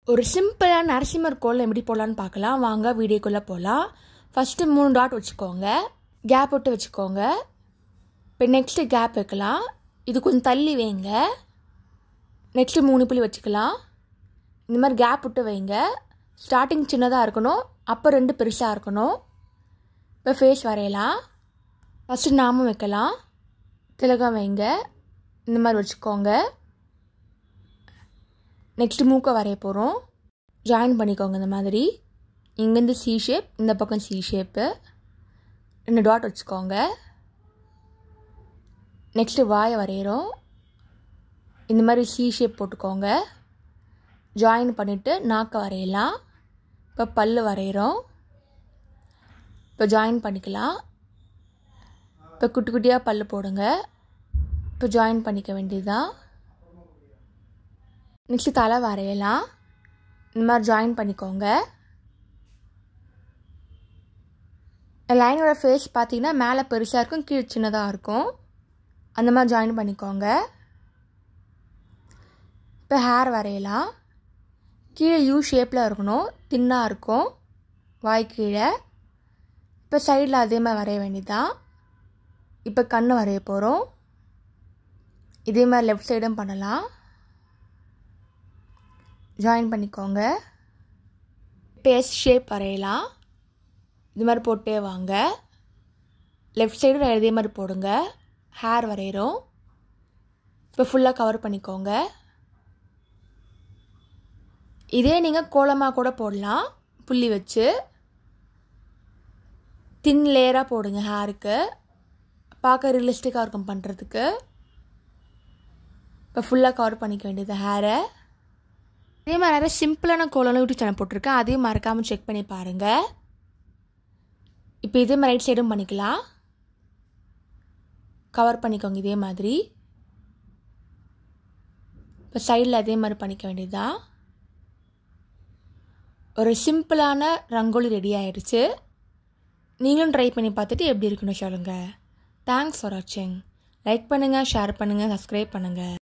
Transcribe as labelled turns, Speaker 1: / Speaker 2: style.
Speaker 1: ஒரு சிம்பிளான நரசிம்மர் கோலம் எப்படி போடலான்னு பார்க்கலாம். வாங்க வீடியோக்குள்ளே போகலாம். ஃபஸ்ட்டு 3 டாட் வச்சுக்கோங்க, கேப் விட்டு வச்சுக்கோங்க. இப்போ நெக்ஸ்ட்டு கேப் வைக்கலாம், இது கொஞ்சம் தள்ளி வைங்க. நெக்ஸ்ட்டு 3 புள்ளி வச்சுக்கலாம். இந்த மாதிரி கேப் விட்டு வைங்க. ஸ்டார்டிங் சின்னதாக இருக்கணும், அப்போ 2 பெருசாக இருக்கணும். இப்போ ஃபேஸ் வரையலாம். ஃபஸ்ட்டு நாமம் வைக்கலாம், திலகம் வைங்க, இந்த மாதிரி வச்சுக்கோங்க. நெக்ஸ்ட்டு மூக்கை வரைய போகிறோம். ஜாயின் பண்ணிக்கோங்க இந்த மாதிரி. இங்கேருந்து சி ஷேப், இந்த பக்கம் சி ஷேப்பு, 2 டாட் வச்சுக்கோங்க. நெக்ஸ்ட்டு வாயை வரைகிறோம். இந்த மாதிரி சி ஷேப் போட்டுக்கோங்க. ஜாயின் பண்ணிவிட்டு நாக்கை வரையலாம். இப்போ பல் வரைகிறோம். இப்போ ஜாயின் பண்ணிக்கலாம். இப்போ குட்டி குட்டியாக பல் போடுங்க. இப்போ ஜாயின் பண்ணிக்க வேண்டியதுதான். நெக்ஸ்ட்டு தலை வரையலாம். இந்த மாதிரி ஜாயின் பண்ணிக்கோங்க. லைனோட ஃபேஸ் பார்த்தீங்கன்னா மேலே பெருசாக இருக்கும், கீழே சின்னதாக இருக்கும். அந்த மாதிரி ஜாயின் பண்ணிக்கோங்க. இப்போ ஹேர் வரையலாம். கீழே யூ ஷேப்பில் இருக்கணும், தின்னாக இருக்கும் வாய் கீழே. இப்போ சைடில் அதே மாதிரி வரைய வேண்டியதுதான். இப்போ கண் வரைய போகிறோம். இதே மாதிரி லெஃப்ட் சைடும் பண்ணலாம். ஜாயின் பண்ணிக்கோங்க. இப்போ எஸ் ஷேப் வரையலாம். இது மாதிரி போட்டே வாங்க. லெஃப்ட் சைடும் இதே மாதிரி போடுங்க. ஹேர் வரைகிறோம். இப்போ ஃபுல்லாக கவர் பண்ணிக்கோங்க. இதே நீங்கள் கோலமாக கூட போடலாம், புள்ளி வச்சு தின் லேயராக போடுங்க. ஹேருக்கு பார்க்க ரியலிஸ்டிக்காக இருக்கும் பண்ணுறதுக்கு. இப்போ ஃபுல்லாக கவர் பண்ணிக்க வேண்டியது ஹேரை. இதே மாதிரி நிறைய சிம்பிளான கோலம் யூடியூப் சேனல் போட்டிருக்கேன், அதையும் மறக்காமல் செக் பண்ணி பாருங்கள். இப்போ இதே மாதிரி ரைட் சைடும் பண்ணிக்கலாம். கவர் பண்ணிக்கோங்க இதே மாதிரி. இப்போ சைடில் அதே மாதிரி பண்ணிக்க வேண்டியதுதான். ஒரு சிம்பிளான ரங்கோலி ரெடி ஆகிடுச்சு. நீங்களும் ட்ரை பண்ணி பார்த்துட்டு எப்படி இருக்குன்னு சொல்லுங்கள். தேங்க்ஸ் ஃபார் வாட்சிங். லைக் பண்ணுங்கள், ஷேர் பண்ணுங்கள், சப்ஸ்கிரைப் பண்ணுங்கள்.